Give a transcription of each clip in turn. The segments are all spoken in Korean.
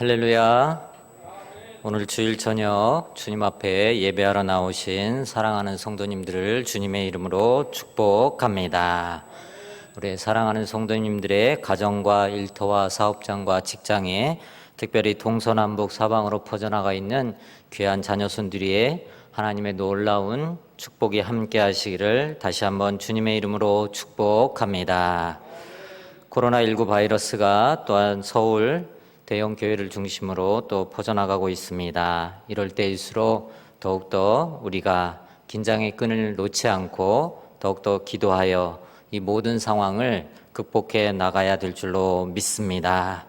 할렐루야. 오늘 주일 저녁 주님 앞에 예배하러 나오신 사랑하는 성도님들을 주님의 이름으로 축복합니다. 우리 사랑하는 성도님들의 가정과 일터와 사업장과 직장에 특별히 동서남북 사방으로 퍼져나가 있는 귀한 자녀손들이 하나님의 놀라운 축복이 함께 하시기를 다시 한번 주님의 이름으로 축복합니다. 코로나19 바이러스가 또한 서울 대형 교회를 중심으로 또 퍼져나가고 있습니다. 이럴 때일수록 더욱더 우리가 긴장의 끈을 놓지 않고 더욱더 기도하여 이 모든 상황을 극복해 나가야 될 줄로 믿습니다.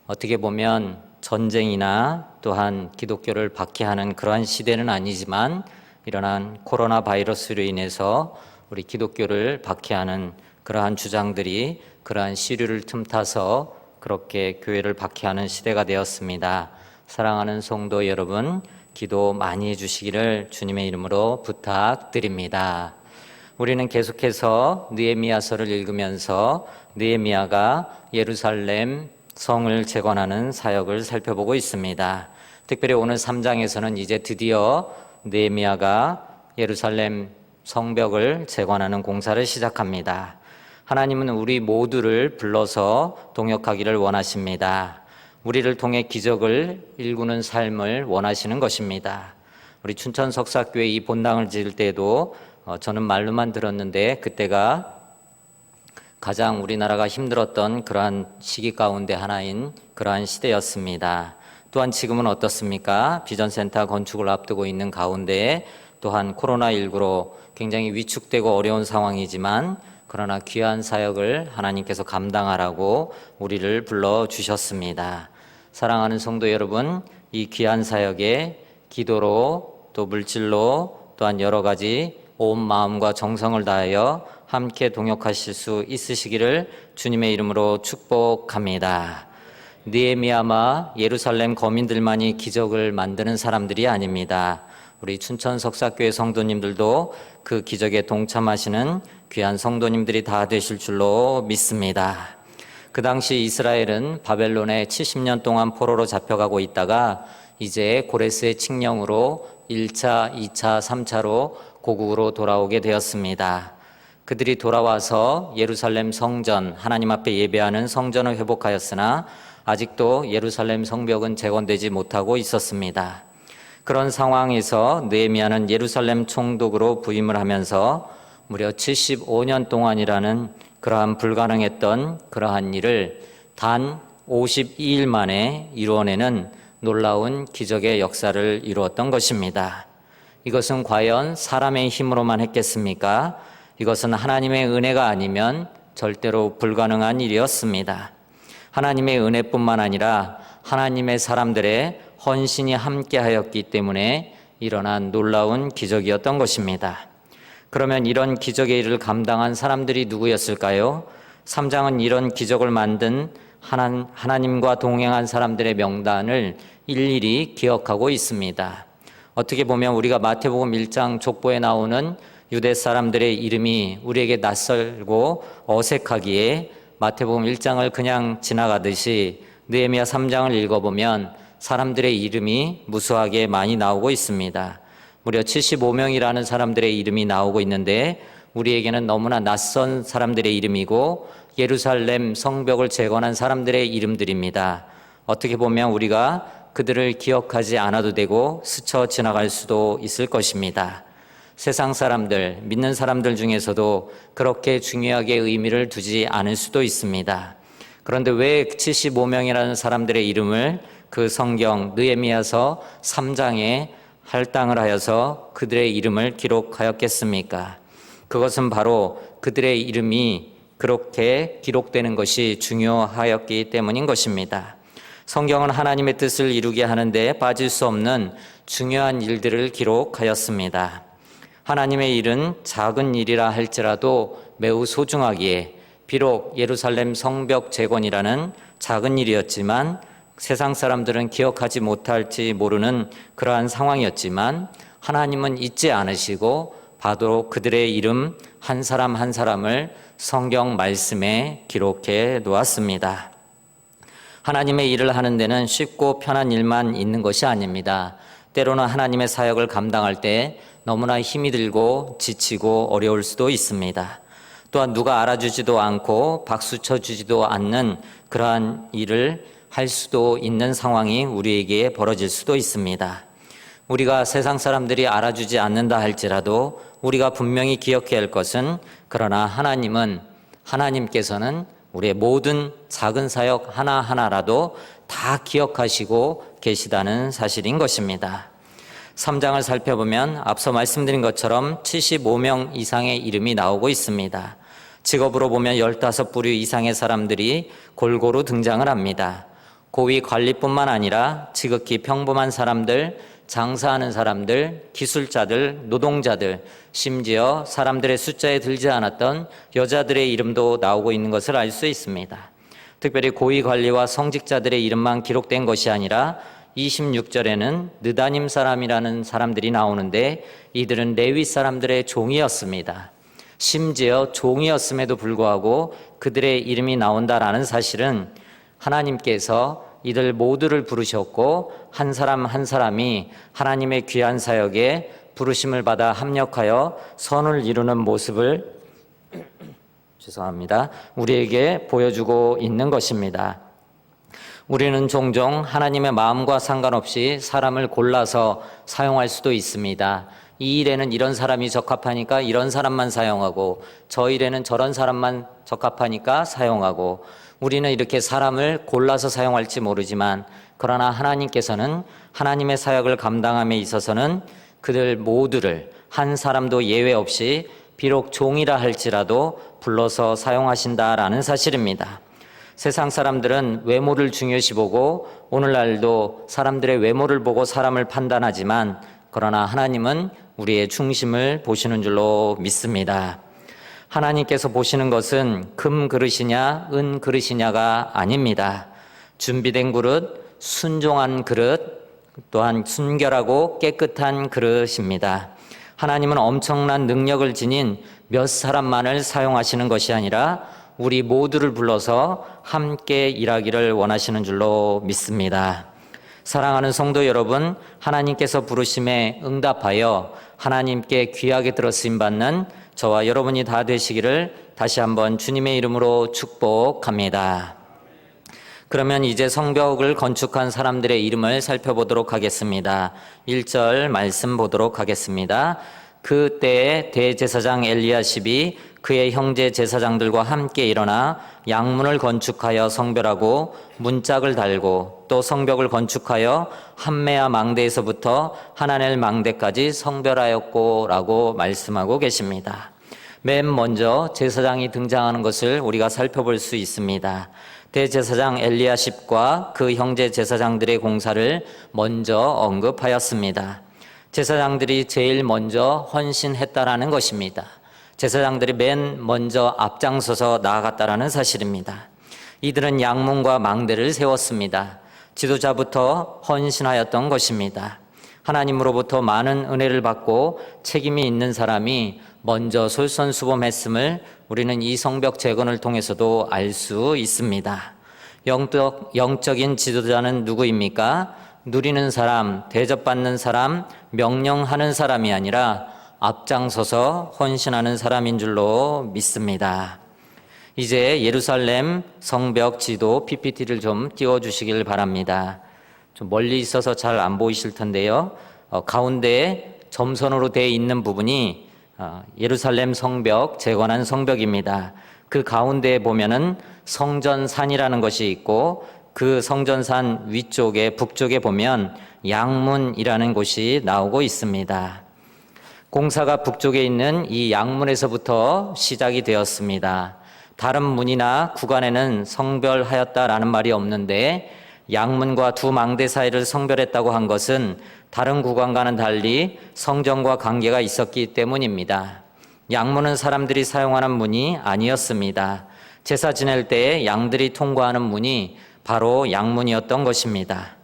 어떻게 보면 전쟁이나 또한 기독교를 박해하는 그러한 시대는 아니지만 일어난 코로나 바이러스로 인해서 우리 기독교를 박해하는 그러한 주장들이 그러한 시류를 틈타서 그렇게 교회를 박해하는 시대가 되었습니다. 사랑하는 성도 여러분, 기도 많이 해주시기를 주님의 이름으로 부탁드립니다. 우리는 계속해서 느헤미야서를 읽으면서 느헤미야가 예루살렘 성을 재건하는 사역을 살펴보고 있습니다. 특별히 오늘 3장에서는 이제 드디어 느헤미야가 예루살렘 성벽을 재건하는 공사를 시작합니다. 하나님은 우리 모두를 불러서 동역하기를 원하십니다. 우리를 통해 기적을 일구는 삶을 원하시는 것입니다. 우리 춘천 석사교회 이 본당을 지을 때도 저는 말로만 들었는데 그때가 가장 우리나라가 힘들었던 그러한 시기 가운데 하나인 그러한 시대였습니다. 또한 지금은 어떻습니까? 비전센터 건축을 앞두고 있는 가운데 또한 코로나19로 굉장히 위축되고 어려운 상황이지만 그러나 귀한 사역을 하나님께서 감당하라고 우리를 불러주셨습니다. 사랑하는 성도 여러분, 이 귀한 사역에 기도로 또 물질로 또한 여러 가지 온 마음과 정성을 다하여 함께 동역하실 수 있으시기를 주님의 이름으로 축복합니다. 느헤미야와 예루살렘 거민들만이 기적을 만드는 사람들이 아닙니다. 우리 춘천 석사교회 성도님들도 그 기적에 동참하시는 귀한 성도님들이 다 되실 줄로 믿습니다. 그 당시 이스라엘은 바벨론에 70년 동안 포로로 잡혀가고 있다가 이제 고레스의 칙령으로 1차, 2차, 3차로 고국으로 돌아오게 되었습니다. 그들이 돌아와서 예루살렘 성전, 하나님 앞에 예배하는 성전을 회복하였으나 아직도 예루살렘 성벽은 재건되지 못하고 있었습니다. 그런 상황에서 느헤미야는 예루살렘 총독으로 부임을 하면서 무려 75년 동안이라는 그러한 불가능했던 그러한 일을 단 52일 만에 이루어내는 놀라운 기적의 역사를 이루었던 것입니다. 이것은 과연 사람의 힘으로만 했겠습니까? 이것은 하나님의 은혜가 아니면 절대로 불가능한 일이었습니다. 하나님의 은혜뿐만 아니라 하나님의 사람들의 헌신이 함께하였기 때문에 일어난 놀라운 기적이었던 것입니다. 그러면 이런 기적의 일을 감당한 사람들이 누구였을까요? 3장은 이런 기적을 만든 하나님과 동행한 사람들의 명단을 일일이 기억하고 있습니다. 어떻게 보면 우리가 마태복음 1장 족보에 나오는 유대 사람들의 이름이 우리에게 낯설고 어색하기에 마태복음 1장을 그냥 지나가듯이 느헤미야 3장을 읽어보면 사람들의 이름이 무수하게 많이 나오고 있습니다. 무려 75명이라는 사람들의 이름이 나오고 있는데 우리에게는 너무나 낯선 사람들의 이름이고 예루살렘 성벽을 재건한 사람들의 이름들입니다. 어떻게 보면 우리가 그들을 기억하지 않아도 되고 스쳐 지나갈 수도 있을 것입니다. 세상 사람들, 믿는 사람들 중에서도 그렇게 중요하게 의미를 두지 않을 수도 있습니다. 그런데 왜 75명이라는 사람들의 이름을 그 성경 느헤미야서 3장에 할당을 하여서 그들의 이름을 기록하였겠습니까? 그것은 바로 그들의 이름이 그렇게 기록되는 것이 중요하였기 때문인 것입니다. 성경은 하나님의 뜻을 이루게 하는데 빠질 수 없는 중요한 일들을 기록하였습니다. 하나님의 일은 작은 일이라 할지라도 매우 소중하기에 비록 예루살렘 성벽 재건이라는 작은 일이었지만 세상 사람들은 기억하지 못할지 모르는 그러한 상황이었지만 하나님은 잊지 않으시고 바로 그들의 이름 한 사람 한 사람을 성경 말씀에 기록해 놓았습니다. 하나님의 일을 하는 데는 쉽고 편한 일만 있는 것이 아닙니다. 때로는 하나님의 사역을 감당할 때 너무나 힘이 들고 지치고 어려울 수도 있습니다. 또한 누가 알아주지도 않고 박수 쳐주지도 않는 그러한 일을 할 수도 있는 상황이 우리에게 벌어질 수도 있습니다. 우리가 세상 사람들이 알아주지 않는다 할지라도 우리가 분명히 기억해야 할 것은, 그러나 하나님께서는 우리의 모든 작은 사역 하나하나라도 다 기억하시고 계시다는 사실인 것입니다. 3장을 살펴보면 앞서 말씀드린 것처럼 75명 이상의 이름이 나오고 있습니다. 직업으로 보면 15부류 이상의 사람들이 골고루 등장을 합니다. 고위 관리뿐만 아니라 지극히 평범한 사람들, 장사하는 사람들, 기술자들, 노동자들, 심지어 사람들의 숫자에 들지 않았던 여자들의 이름도 나오고 있는 것을 알 수 있습니다. 특별히 고위 관리와 성직자들의 이름만 기록된 것이 아니라 26절에는 느다님 사람이라는 사람들이 나오는데, 이들은 레위 사람들의 종이었습니다. 심지어 종이었음에도 불구하고 그들의 이름이 나온다라는 사실은 하나님께서 이들 모두를 부르셨고 한 사람 한 사람이 하나님의 귀한 사역에 부르심을 받아 합력하여 선을 이루는 모습을 우리에게 보여주고 있는 것입니다. 우리는 종종 하나님의 마음과 상관없이 사람을 골라서 사용할 수도 있습니다. 이 일에는 이런 사람이 적합하니까 이런 사람만 사용하고, 저 일에는 저런 사람만 적합하니까 사용하고, 우리는 이렇게 사람을 골라서 사용할지 모르지만, 그러나 하나님께서는 하나님의 사역을 감당함에 있어서는 그들 모두를 한 사람도 예외 없이 비록 종이라 할지라도 불러서 사용하신다라는 사실입니다. 세상 사람들은 외모를 중요시 보고 오늘날도 사람들의 외모를 보고 사람을 판단하지만, 그러나 하나님은 우리의 중심을 보시는 줄로 믿습니다. 하나님께서 보시는 것은 금 그릇이냐 은 그릇이냐가 아닙니다. 준비된 그릇, 순종한 그릇, 또한 순결하고 깨끗한 그릇입니다. 하나님은 엄청난 능력을 지닌 몇 사람만을 사용하시는 것이 아니라 우리 모두를 불러서 함께 일하기를 원하시는 줄로 믿습니다. 사랑하는 성도 여러분, 하나님께서 부르심에 응답하여 하나님께 귀하게 들어쓰임 받는 저와 여러분이 다 되시기를 다시 한번 주님의 이름으로 축복합니다. 그러면 이제 성벽을 건축한 사람들의 이름을 살펴보도록 하겠습니다. 1절 말씀 보도록 하겠습니다. 그때에 대제사장 엘리야십이 그의 형제 제사장들과 함께 일어나 양문을 건축하여 성별하고 문짝을 달고, 또 성벽을 건축하여 함메아 망대에서부터 하나넬 망대까지 성별하였고 라고 말씀하고 계십니다. 맨 먼저 제사장이 등장하는 것을 우리가 살펴볼 수 있습니다. 대제사장 엘리야십과 그 형제 제사장들의 공사를 먼저 언급하였습니다. 제사장들이 제일 먼저 헌신했다라는 것입니다. 제사장들이 맨 먼저 앞장서서 나아갔다라는 사실입니다. 이들은 양문과 망대를 세웠습니다. 지도자부터 헌신하였던 것입니다. 하나님으로부터 많은 은혜를 받고 책임이 있는 사람이 먼저 솔선수범했음을 우리는 이 성벽 재건을 통해서도 알 수 있습니다. 영적인 지도자는 누구입니까? 누리는 사람, 대접받는 사람, 명령하는 사람이 아니라 앞장서서 헌신하는 사람인 줄로 믿습니다. 이제 예루살렘 성벽 지도 PPT를 좀 띄워주시길 바랍니다. 좀 멀리 있어서 잘 안 보이실 텐데요. 가운데에 점선으로 되어 있는 부분이 예루살렘 성벽, 재건한 성벽입니다. 그 가운데에 보면은 성전산이라는 것이 있고, 그 성전산 위쪽에 북쪽에 보면 양문이라는 곳이 나오고 있습니다. 공사가 북쪽에 있는 이 양문에서부터 시작이 되었습니다. 다른 문이나 구간에는 성별하였다라는 말이 없는데, 양문과 두 망대 사이를 성별했다고 한 것은 다른 구간과는 달리 성전과 관계가 있었기 때문입니다. 양문은 사람들이 사용하는 문이 아니었습니다. 제사 지낼 때에 양들이 통과하는 문이 바로 양문이었던 것입니다.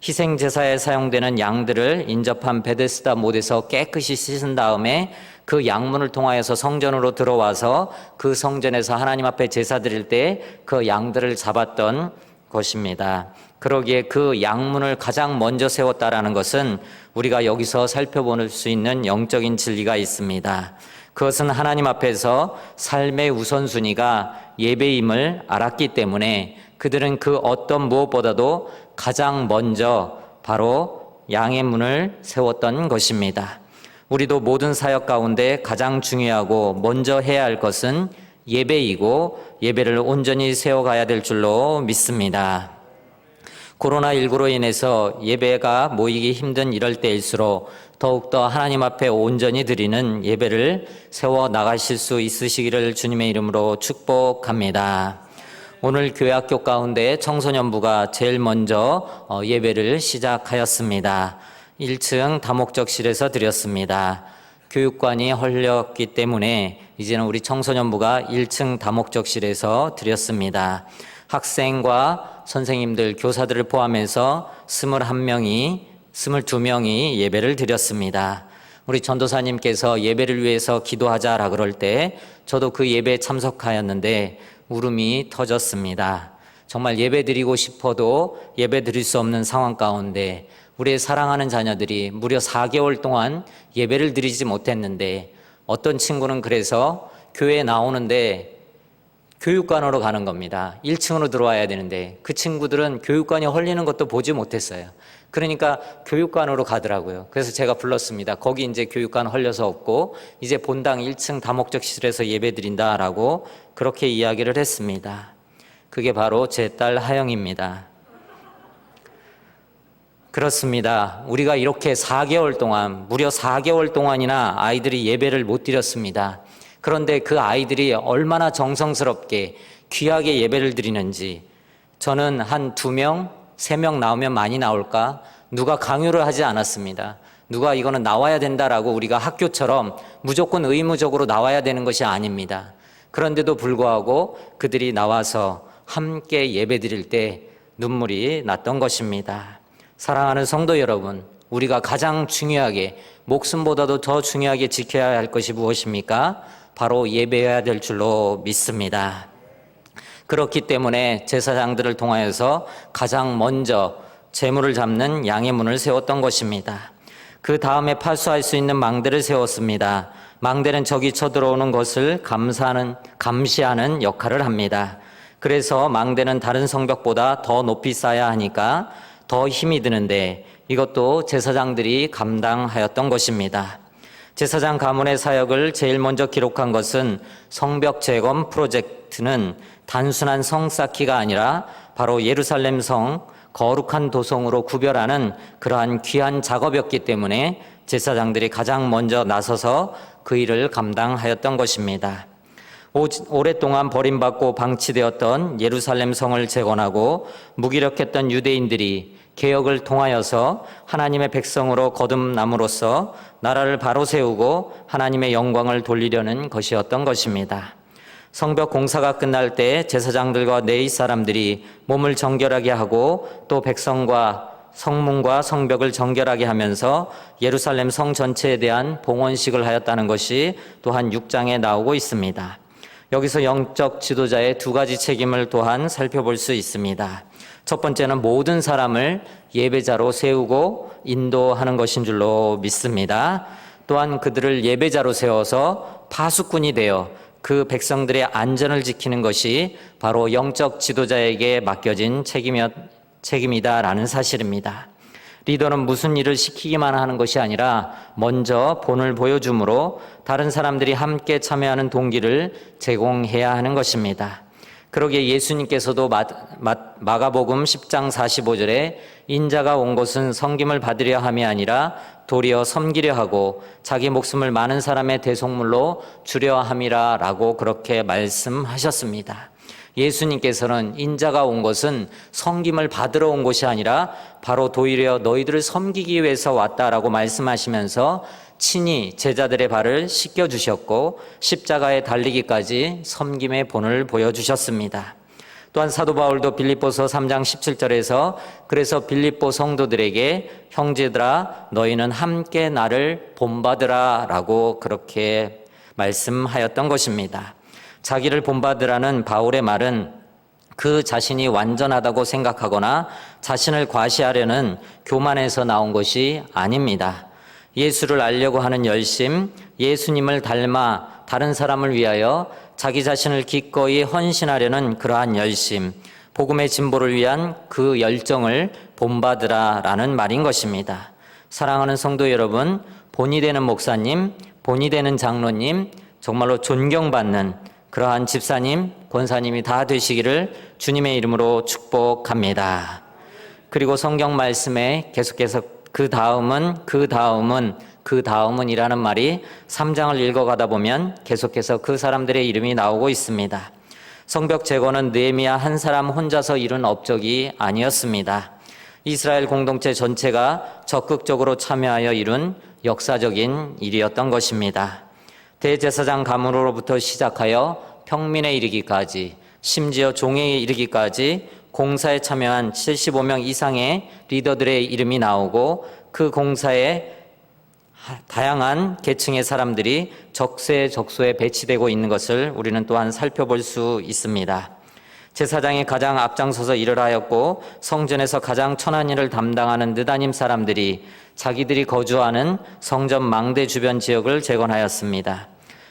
희생제사에 사용되는 양들을 인접한 베데스다 못에서 깨끗이 씻은 다음에 그 양문을 통하여서 성전으로 들어와서 그 성전에서 하나님 앞에 제사 드릴 때 그 양들을 잡았던 것입니다. 그러기에 그 양문을 가장 먼저 세웠다라는 것은 우리가 여기서 살펴볼 수 있는 영적인 진리가 있습니다. 그것은 하나님 앞에서 삶의 우선순위가 예배임을 알았기 때문에 그들은 그 어떤 무엇보다도 가장 먼저 바로 양의 문을 세웠던 것입니다. 우리도 모든 사역 가운데 가장 중요하고 먼저 해야 할 것은 예배이고 예배를 온전히 세워가야 될 줄로 믿습니다. 코로나19로 인해서 예배가 모이기 힘든 이럴 때일수록 더욱더 하나님 앞에 온전히 드리는 예배를 세워 나가실 수 있으시기를 주님의 이름으로 축복합니다. 오늘 교회학교 가운데 청소년부가 제일 먼저 예배를 시작하였습니다. 1층 다목적실에서 드렸습니다. 교육관이 헐렸기 때문에 이제는 우리 청소년부가 1층 다목적실에서 드렸습니다. 학생과 선생님들, 교사들을 포함해서 22명이 예배를 드렸습니다. 우리 전도사님께서 예배를 위해서 기도하자라 그럴 때 저도 그 예배에 참석하였는데 울음이 터졌습니다. 정말 예배 드리고 싶어도 예배 드릴 수 없는 상황 가운데 우리의 사랑하는 자녀들이 무려 4개월 동안 예배를 드리지 못했는데 어떤 친구는 그래서 교회에 나오는데 교육관으로 가는 겁니다. 1층으로 들어와야 되는데 그 친구들은 교육관이 헐리는 것도 보지 못했어요. 그러니까 교육관으로 가더라고요. 그래서 제가 불렀습니다. 거기 이제 교육관 헐려서 없고 이제 본당 1층 다목적실에서 예배 드린다라고 그렇게 이야기를 했습니다. 그게 바로 제 딸 하영입니다. 그렇습니다. 우리가 이렇게 4개월 동안, 무려 4개월 동안이나 아이들이 예배를 못 드렸습니다. 그런데 그 아이들이 얼마나 정성스럽게 귀하게 예배를 드리는지 저는 한 2명, 3명 나오면 많이 나올까? 누가 강요를 하지 않았습니다. 누가 이거는 나와야 된다라고 우리가 학교처럼 무조건 의무적으로 나와야 되는 것이 아닙니다. 그런데도 불구하고 그들이 나와서 함께 예배 드릴 때 눈물이 났던 것입니다. 사랑하는 성도 여러분, 우리가 가장 중요하게 목숨보다도 더 중요하게 지켜야 할 것이 무엇입니까? 바로 예배해야 될 줄로 믿습니다. 그렇기 때문에 제사장들을 통하여서 가장 먼저 제물을 잡는 양의 문을 세웠던 것입니다. 그 다음에 파수할 수 있는 망대를 세웠습니다. 망대는 적이 쳐들어오는 것을 감시하는 역할을 합니다. 그래서 망대는 다른 성벽보다 더 높이 쌓아야 하니까 더 힘이 드는데 이것도 제사장들이 감당하였던 것입니다. 제사장 가문의 사역을 제일 먼저 기록한 것은 성벽 재건 프로젝트는 단순한 성 쌓기가 아니라 바로 예루살렘 성 거룩한 도성으로 구별하는 그러한 귀한 작업이었기 때문에 제사장들이 가장 먼저 나서서 그 일을 감당하였던 것입니다. 오랫동안 버림받고 방치되었던 예루살렘 성을 재건하고 무기력했던 유대인들이 개혁을 통하여서 하나님의 백성으로 거듭남으로써 나라를 바로 세우고 하나님의 영광을 돌리려는 것이었던 것입니다. 성벽 공사가 끝날 때 제사장들과 네이 사람들이 몸을 정결하게 하고 또 백성과 성문과 성벽을 정결하게 하면서 예루살렘 성 전체에 대한 봉헌식을 하였다는 것이 또한 6장에 나오고 있습니다. 여기서 영적 지도자의 2가지 책임을 또한 살펴볼 수 있습니다. 첫 번째는 모든 사람을 예배자로 세우고 인도하는 것인 줄로 믿습니다. 또한 그들을 예배자로 세워서 파수꾼이 되어 그 백성들의 안전을 지키는 것이 바로 영적 지도자에게 맡겨진 책임이다라는 사실입니다. 리더는 무슨 일을 시키기만 하는 것이 아니라 먼저 본을 보여줌으로 다른 사람들이 함께 참여하는 동기를 제공해야 하는 것입니다. 그러기에 예수님께서도 마가복음 10장 45절에 인자가 온 것은 섬김을 받으려 함이 아니라 도리어 섬기려 하고 자기 목숨을 많은 사람의 대속물로 주려 함이라 라고 그렇게 말씀하셨습니다. 예수님께서는 인자가 온 것은 섬김을 받으러 온 것이 아니라 바로 도리어 너희들을 섬기기 위해서 왔다라고 말씀하시면서 친히 제자들의 발을 씻겨주셨고 십자가에 달리기까지 섬김의 본을 보여주셨습니다. 또한 사도 바울도 빌립보서 3장 17절에서 그래서 빌립보 성도들에게 형제들아 너희는 함께 나를 본받으라 라고 그렇게 말씀하였던 것입니다. 자기를 본받으라는 바울의 말은 그 자신이 완전하다고 생각하거나 자신을 과시하려는 교만에서 나온 것이 아닙니다. 예수를 알려고 하는 열심, 예수님을 닮아 다른 사람을 위하여 자기 자신을 기꺼이 헌신하려는 그러한 열심, 복음의 진보를 위한 그 열정을 본받으라라는 말인 것입니다. 사랑하는 성도 여러분, 본이 되는 목사님, 본이 되는 장로님, 정말로 존경받는 그러한 집사님, 권사님이 다 되시기를 주님의 이름으로 축복합니다. 그리고 성경 말씀에 계속해서 그 다음은 이라는 말이 3장을 읽어가다 보면 계속해서 그 사람들의 이름이 나오고 있습니다. 성벽 재건은 느헤미야 한 사람 혼자서 이룬 업적이 아니었습니다. 이스라엘 공동체 전체가 적극적으로 참여하여 이룬 역사적인 일이었던 것입니다. 대제사장 가문으로부터 시작하여 평민에 이르기까지, 심지어 종에 이르기까지 공사에 참여한 75명 이상의 리더들의 이름이 나오고 그 공사에 다양한 계층의 사람들이 적세적소에 배치되고 있는 것을 우리는 또한 살펴볼 수 있습니다. 제사장이 가장 앞장서서 일을 하였고 성전에서 가장 천한 일을 담당하는 느다님 사람들이 자기들이 거주하는 성전 망대 주변 지역을 재건하였습니다.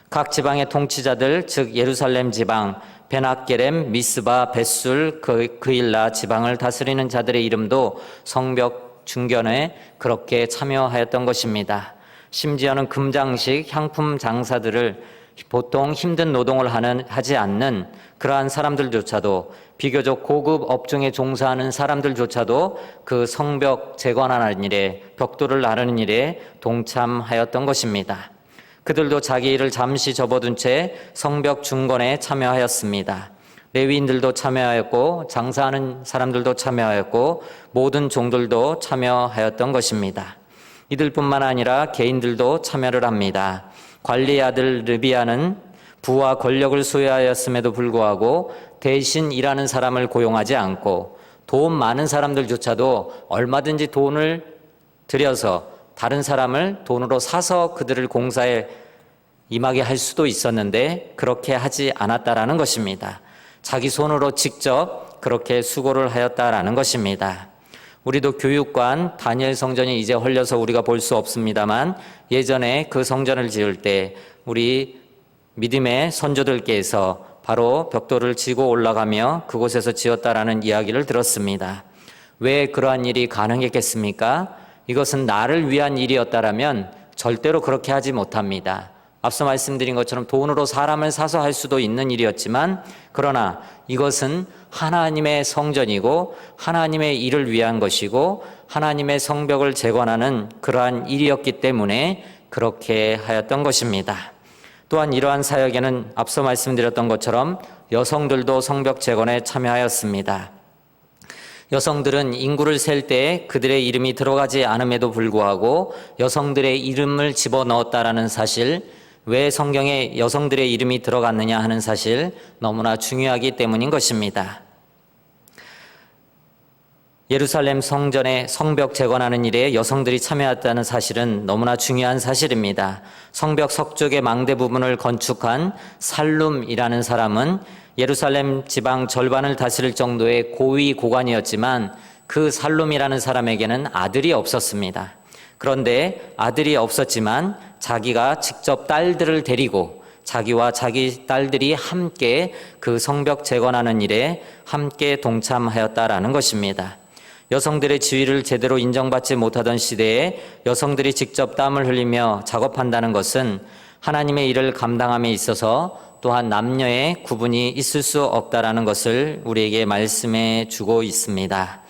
각 지방의 통치자들, 즉 예루살렘 지방, 베낫게렘, 미스바, 벳술, 그일라 지방을 다스리는 자들의 이름도 성벽 중견에 그렇게 참여하였던 것입니다. 심지어는 금장식, 향품 장사들을 보통 힘든 노동을 하지 않는 그러한 사람들조차도, 비교적 고급 업종에 종사하는 사람들조차도 그 성벽 재건하는 일에, 벽돌을 나르는 일에 동참하였던 것입니다. 그들도 자기 일을 잠시 접어둔 채 성벽 중건에 참여하였습니다. 레위인들도 참여하였고 장사하는 사람들도 참여하였고 모든 종들도 참여하였던 것입니다. 이들뿐만 아니라 개인들도 참여를 합니다. 관리의 아들 르비아는 부와 권력을 소유하였음에도 불구하고 대신 일하는 사람을 고용하지 않고 돈 많은 사람들조차도 얼마든지 돈을 들여서 다른 사람을 돈으로 사서 그들을 공사에 임하게 할 수도 있었는데 그렇게 하지 않았다라는 것입니다. 자기 손으로 직접 그렇게 수고를 하였다라는 것입니다. 우리도 교육관 다니엘 성전이 이제 헐려서 우리가 볼 수 없습니다만 예전에 그 성전을 지을 때 우리 믿음의 선조들께서 바로 벽돌을 지고 올라가며 그곳에서 지었다라는 이야기를 들었습니다. 왜 그러한 일이 가능했겠습니까? 이것은 나를 위한 일이었다라면 절대로 그렇게 하지 못합니다. 앞서 말씀드린 것처럼 돈으로 사람을 사서 할 수도 있는 일이었지만 그러나 이것은 하나님의 성전이고 하나님의 일을 위한 것이고 하나님의 성벽을 재건하는 그러한 일이었기 때문에 그렇게 하였던 것입니다. 또한 이러한 사역에는 앞서 말씀드렸던 것처럼 여성들도 성벽 재건에 참여하였습니다. 여성들은 인구를 셀 때 그들의 이름이 들어가지 않음에도 불구하고 여성들의 이름을 집어넣었다라는 사실, 왜 성경에 여성들의 이름이 들어갔느냐 하는 사실 너무나 중요하기 때문인 것입니다. 예루살렘 성전의 성벽 재건하는 일에 여성들이 참여했다는 사실은 너무나 중요한 사실입니다. 성벽 서쪽의 망대 부분을 건축한 살룸이라는 사람은 예루살렘 지방 절반을 다스릴 정도의 고위 고관이었지만 그 살룸이라는 사람에게는 아들이 없었습니다. 그런데 아들이 없었지만 자기가 직접 딸들을 데리고 자기와 자기 딸들이 함께 그 성벽 재건하는 일에 함께 동참하였다라는 것입니다. 여성들의 지위를 제대로 인정받지 못하던 시대에 여성들이 직접 땀을 흘리며 작업한다는 것은 하나님의 일을 감당함에 있어서 또한 남녀의 구분이 있을 수 없다라는 것을 우리에게 말씀해 주고 있습니다.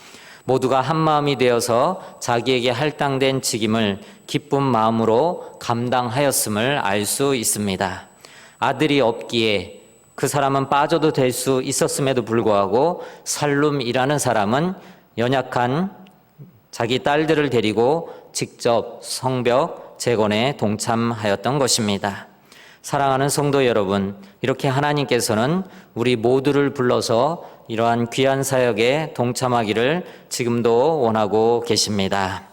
모두가 한 마음이 되어서 자기에게 할당된 직임을 기쁜 마음으로 감당하였음을 알 수 있습니다. 아들이 없기에 그 사람은 빠져도 될 수 있었음에도 불구하고 살룸이라는 사람은 연약한 자기 딸들을 데리고 직접 성벽 재건에 동참하였던 것입니다. 사랑하는 성도 여러분, 이렇게 하나님께서는 우리 모두를 불러서 이러한 귀한 사역에 동참하기를 지금도 원하고 계십니다.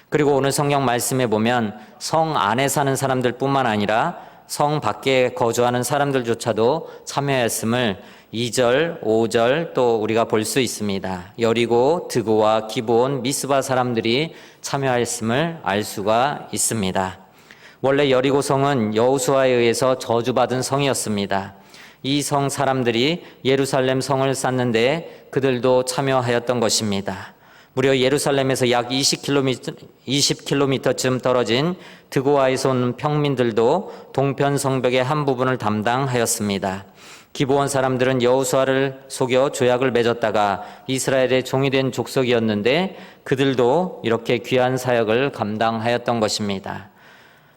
그리고 오늘 성경 말씀에 보면 성 안에 사는 사람들 뿐만 아니라 성 밖에 거주하는 사람들조차도 참여했음을 2절, 5절 또 우리가 볼 수 있습니다. 여리고, 드고와 기브온, 미스바 사람들이 참여했음을 알 수가 있습니다. 원래 여리고 성은 여호수아에 의해서 저주받은 성이었습니다. 이 성 사람들이 예루살렘 성을 쌓는데 그들도 참여하였던 것입니다. 무려 예루살렘에서 약 20km쯤 떨어진 드고아에서 온 평민들도 동편 성벽의 한 부분을 담당하였습니다. 기브온 사람들은 여호수아를 속여 조약을 맺었다가 이스라엘의 종이 된 족속이었는데 그들도 이렇게 귀한 사역을 감당하였던 것입니다.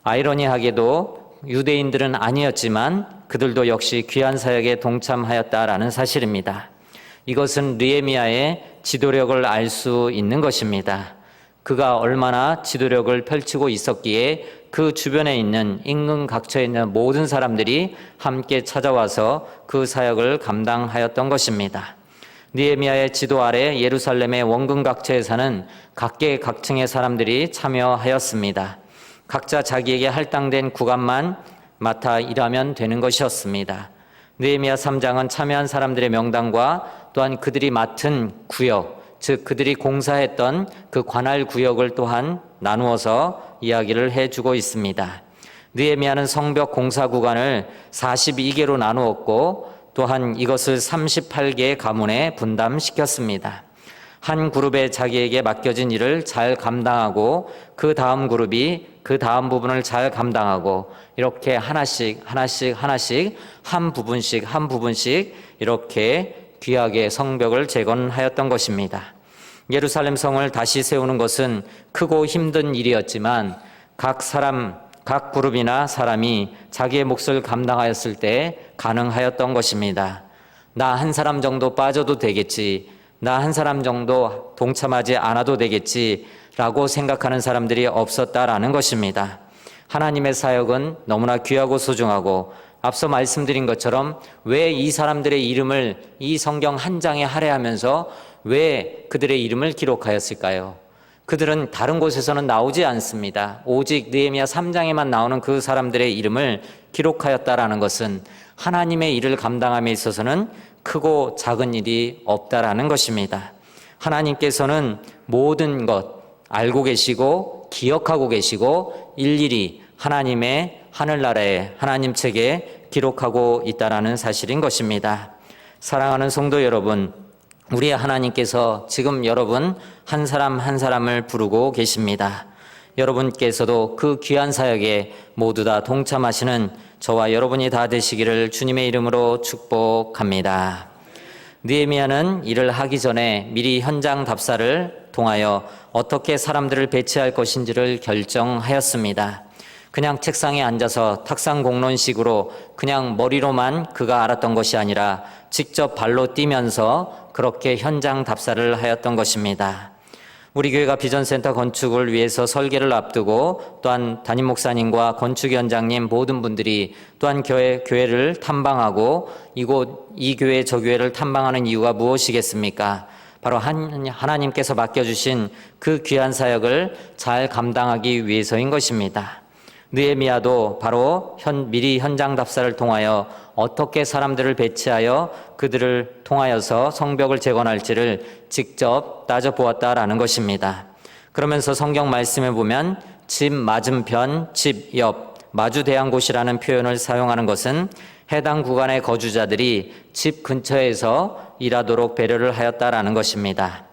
아이러니하게도 유대인들은 아니었지만 그들도 역시 귀한 사역에 동참하였다라는 사실입니다. 이것은 느헤미야의 지도력을 알 수 있는 것입니다. 그가 얼마나 지도력을 펼치고 있었기에 그 주변에 있는 인근 각처에 있는 모든 사람들이 함께 찾아와서 그 사역을 감당하였던 것입니다. 느헤미야의 지도 아래 예루살렘의 원근 각처에 사는 각계각층의 사람들이 참여하였습니다. 각자 자기에게 할당된 구간만 맡아 일하면 되는 것이었습니다. 느헤미야 3장은 참여한 사람들의 명단과 또한 그들이 맡은 구역, 즉 그들이 공사했던 그 관할 구역을 또한 나누어서 이야기를 해주고 있습니다. 느헤미야는 성벽 공사 구간을 42개로 나누었고 또한 이것을 38개의 가문에 분담시켰습니다. 한 그룹에 자기에게 맡겨진 일을 잘 감당하고 그 다음 그룹이 그 다음 부분을 잘 감당하고 이렇게 하나씩 한 부분씩 이렇게 귀하게 성벽을 재건하였던 것입니다. 예루살렘 성을 다시 세우는 것은 크고 힘든 일이었지만 각 그룹이나 사람이 자기의 몫을 감당하였을 때 가능하였던 것입니다. 나 한 사람 정도 빠져도 되겠지, 나 한 사람 정도 동참하지 않아도 되겠지 라고 생각하는 사람들이 없었다라는 것입니다. 하나님의 사역은 너무나 귀하고 소중하고 앞서 말씀드린 것처럼 왜 이 사람들의 이름을 이 성경 한 장에 할애하면서 왜 그들의 이름을 기록하였을까요? 그들은 다른 곳에서는 나오지 않습니다. 오직 느헤미야 3장에만 나오는 그 사람들의 이름을 기록하였다라는 것은 하나님의 일을 감당함에 있어서는 크고 작은 일이 없다라는 것입니다. 하나님께서는 모든 것 알고 계시고 기억하고 계시고 일일이 하나님의 하늘나라에 하나님 책에 기록하고 있다라는 사실인 것입니다. 사랑하는 성도 여러분, 우리 하나님께서 지금 여러분 한 사람 한 사람을 부르고 계십니다. 여러분께서도 그 귀한 사역에 모두 다 동참하시는 저와 여러분이 다 되시기를 주님의 이름으로 축복합니다. 느헤미야는 일을 하기 전에 미리 현장 답사를 통하여 어떻게 사람들을 배치할 것인지를 결정하였습니다. 그냥 책상에 앉아서 탁상 공론식으로 그냥 머리로만 그가 알았던 것이 아니라 직접 발로 뛰면서 그렇게 현장 답사를 하였던 것입니다. 우리 교회가 비전센터 건축을 위해서 설계를 앞두고 또한 담임 목사님과 건축위원장님 모든 분들이 또한 교회를 탐방하고 이 교회 저 교회를 탐방하는 이유가 무엇이겠습니까? 바로 하나님께서 맡겨주신 그 귀한 사역을 잘 감당하기 위해서인 것입니다. 느헤미야도 바로 미리 현장 답사를 통하여 어떻게 사람들을 배치하여 그들을 통하여서 성벽을 재건할지를 직접 따져보았다라는 것입니다. 그러면서 성경 말씀에 보면 집 맞은편, 집 옆, 마주대한 곳이라는 표현을 사용하는 것은 해당 구간의 거주자들이 집 근처에서 일하도록 배려를 하였다라는 것입니다.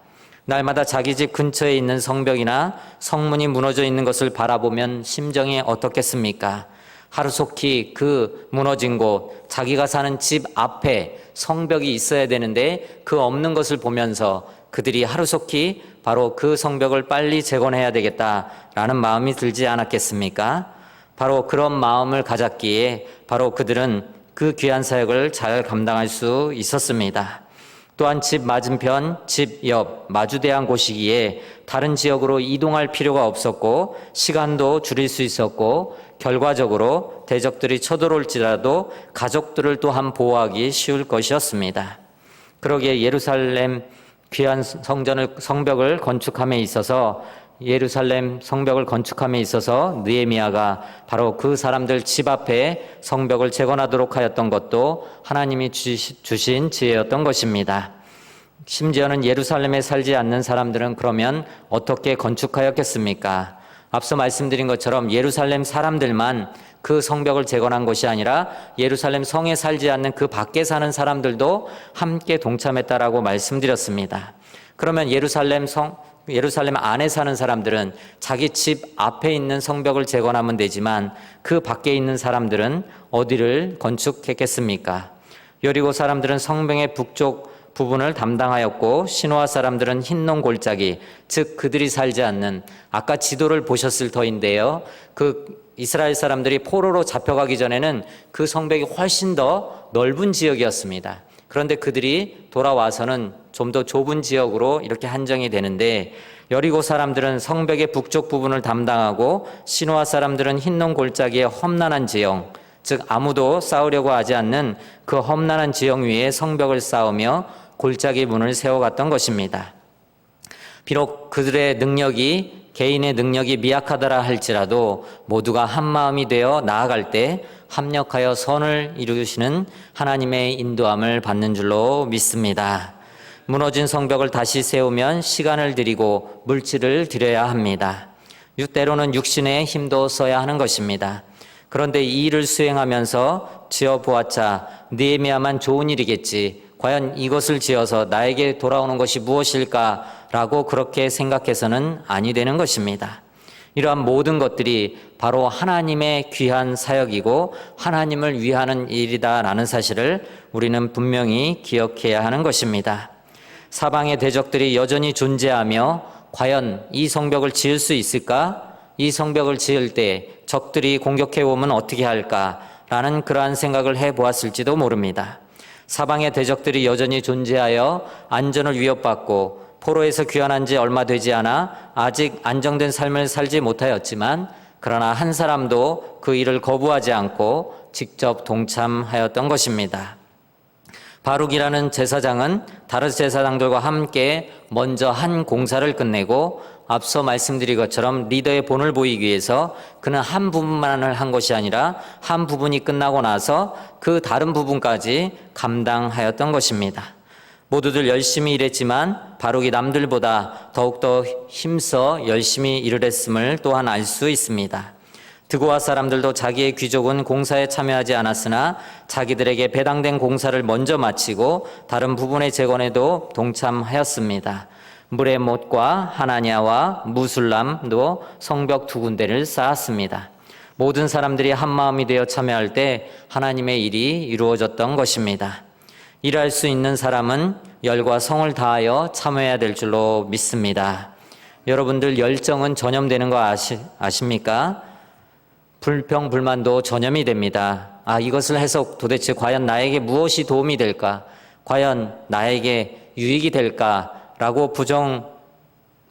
날마다 자기 집 근처에 있는 성벽이나 성문이 무너져 있는 것을 바라보면 심정이 어떻겠습니까? 하루속히 그 무너진 곳, 자기가 사는 집 앞에 성벽이 있어야 되는데 그 없는 것을 보면서 그들이 하루속히 바로 그 성벽을 빨리 재건해야 되겠다라는 마음이 들지 않았겠습니까? 바로 그런 마음을 가졌기에 바로 그들은 그 귀한 사역을 잘 감당할 수 있었습니다. 또한 집 맞은편, 집 옆, 마주대한 곳이기에 다른 지역으로 이동할 필요가 없었고 시간도 줄일 수 있었고 결과적으로 대적들이 쳐들어올지라도 가족들을 또한 보호하기 쉬울 것이었습니다. 그러기에 예루살렘 귀한 성벽을 건축함에 있어서 예루살렘 성벽을 건축함에 있어서 느헤미야가 바로 그 사람들 집 앞에 성벽을 재건하도록 하였던 것도 하나님이 주신 지혜였던 것입니다. 심지어는 예루살렘에 살지 않는 사람들은 그러면 어떻게 건축하였겠습니까? 앞서 말씀드린 것처럼 예루살렘 사람들만 그 성벽을 재건한 것이 아니라 예루살렘 성에 살지 않는 그 밖에 사는 사람들도 함께 동참했다라고 말씀드렸습니다. 그러면 예루살렘 안에 사는 사람들은 자기 집 앞에 있는 성벽을 재건하면 되지만 그 밖에 있는 사람들은 어디를 건축했겠습니까? 여리고 사람들은 성벽의 북쪽 부분을 담당하였고 시노아 사람들은 흰농 골짜기, 즉 그들이 살지 않는, 아까 지도를 보셨을 터인데요, 그 이스라엘 사람들이 포로로 잡혀가기 전에는 그 성벽이 훨씬 더 넓은 지역이었습니다. 그런데 그들이 돌아와서는 좀 더 좁은 지역으로 이렇게 한정이 되는데, 여리고 사람들은 성벽의 북쪽 부분을 담당하고 시노아 사람들은 흰농 골짜기의 험난한 지형, 즉 아무도 싸우려고 하지 않는 그 험난한 지형 위에 성벽을 쌓으며 골짜기 문을 세워갔던 것입니다. 비록 그들의 능력이, 개인의 능력이 미약하더라 할지라도 모두가 한 마음이 되어 나아갈 때 합력하여 선을 이루시는 하나님의 인도함을 받는 줄로 믿습니다. 무너진 성벽을 다시 세우면 시간을 들이고 물질을 들여야 합니다. 때로는 육신의 힘도 써야 하는 것입니다. 그런데 이 일을 수행하면서 지어보았자 느헤미야만 좋은 일이겠지, 과연 이것을 지어서 나에게 돌아오는 것이 무엇일까라고 그렇게 생각해서는 아니 되는 것입니다. 이러한 모든 것들이 바로 하나님의 귀한 사역이고 하나님을 위하는 일이다라는 사실을 우리는 분명히 기억해야 하는 것입니다. 사방의 대적들이 여전히 존재하며 과연 이 성벽을 지을 수 있을까? 이 성벽을 지을 때 적들이 공격해 오면 어떻게 할까라는 그러한 생각을 해보았을지도 모릅니다. 사방의 대적들이 여전히 존재하여 안전을 위협받고 포로에서 귀환한 지 얼마 되지 않아 아직 안정된 삶을 살지 못하였지만, 그러나 한 사람도 그 일을 거부하지 않고 직접 동참하였던 것입니다. 바룩이라는 제사장은 다른 제사장들과 함께 먼저 한 공사를 끝내고, 앞서 말씀드린 것처럼 리더의 본을 보이기 위해서 그는 한 부분만을 한 것이 아니라 한 부분이 끝나고 나서 그 다른 부분까지 감당하였던 것입니다. 모두들 열심히 일했지만 바룩이 남들보다 더욱더 힘써 열심히 일을 했음을 또한 알 수 있습니다. 드고아 사람들도 자기의 귀족은 공사에 참여하지 않았으나 자기들에게 배당된 공사를 먼저 마치고 다른 부분의 재건에도 동참하였습니다. 무레못과 하나냐와 무술람도 성벽 2군데를 쌓았습니다. 모든 사람들이 한 마음이 되어 참여할 때 하나님의 일이 이루어졌던 것입니다. 일할 수 있는 사람은 열과 성을 다하여 참여해야 될 줄로 믿습니다. 여러분들 열정은 전염되는 거 아십니까? 불평불만도 전염이 됩니다. 이것을 해서 도대체 과연 나에게 무엇이 도움이 될까? 과연 나에게 유익이 될까? 라고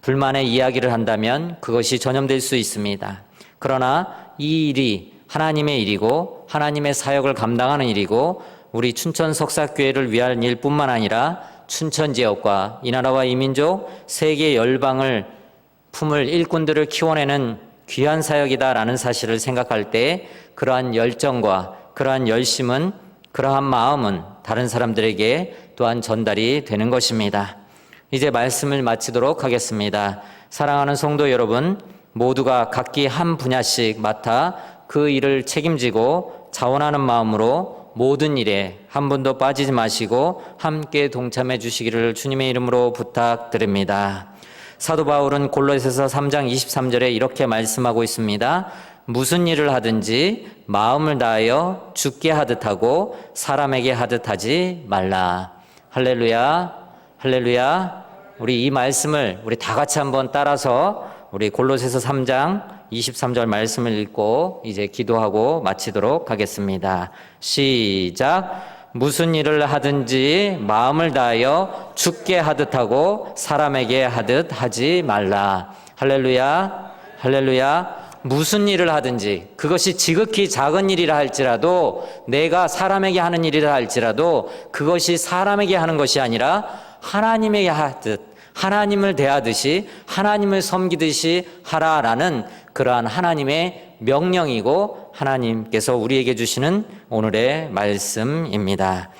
불만의 이야기를 한다면 그것이 전염될 수 있습니다. 그러나 이 일이 하나님의 일이고 하나님의 사역을 감당하는 일이고 우리 춘천 석사교회를 위한 일뿐만 아니라 춘천 지역과 이 나라와 이 민족 세계 열방을 품을 일꾼들을 키워내는 귀한 사역이다라는 사실을 생각할 때 그러한 열정과 그러한 열심은, 그러한 마음은 다른 사람들에게 또한 전달이 되는 것입니다. 이제 말씀을 마치도록 하겠습니다. 사랑하는 성도 여러분, 모두가 각기 한 분야씩 맡아 그 일을 책임지고 자원하는 마음으로 모든 일에 한 분도 빠지지 마시고 함께 동참해 주시기를 주님의 이름으로 부탁드립니다. 사도 바울은 골로새서 3장 23절에 이렇게 말씀하고 있습니다. 무슨 일을 하든지 마음을 다하여 주께 하듯 하고 사람에게 하듯 하지 말라. 할렐루야. 할렐루야. 우리 이 말씀을 우리 다 같이 한번 따라서 우리 골로새서 3장 23절 말씀을 읽고 이제 기도하고 마치도록 하겠습니다. 시작. 무슨 일을 하든지 마음을 다하여 주께 하듯 하고 사람에게 하듯 하지 말라. 할렐루야. 할렐루야. 무슨 일을 하든지, 그것이 지극히 작은 일이라 할지라도, 내가 사람에게 하는 일이라 할지라도 그것이 사람에게 하는 것이 아니라 하나님에게 하듯, 하나님을 대하듯이 하나님을 섬기듯이 하라라는 그러한 하나님의 명령이고 하나님께서 우리에게 주시는 오늘의 말씀입니다.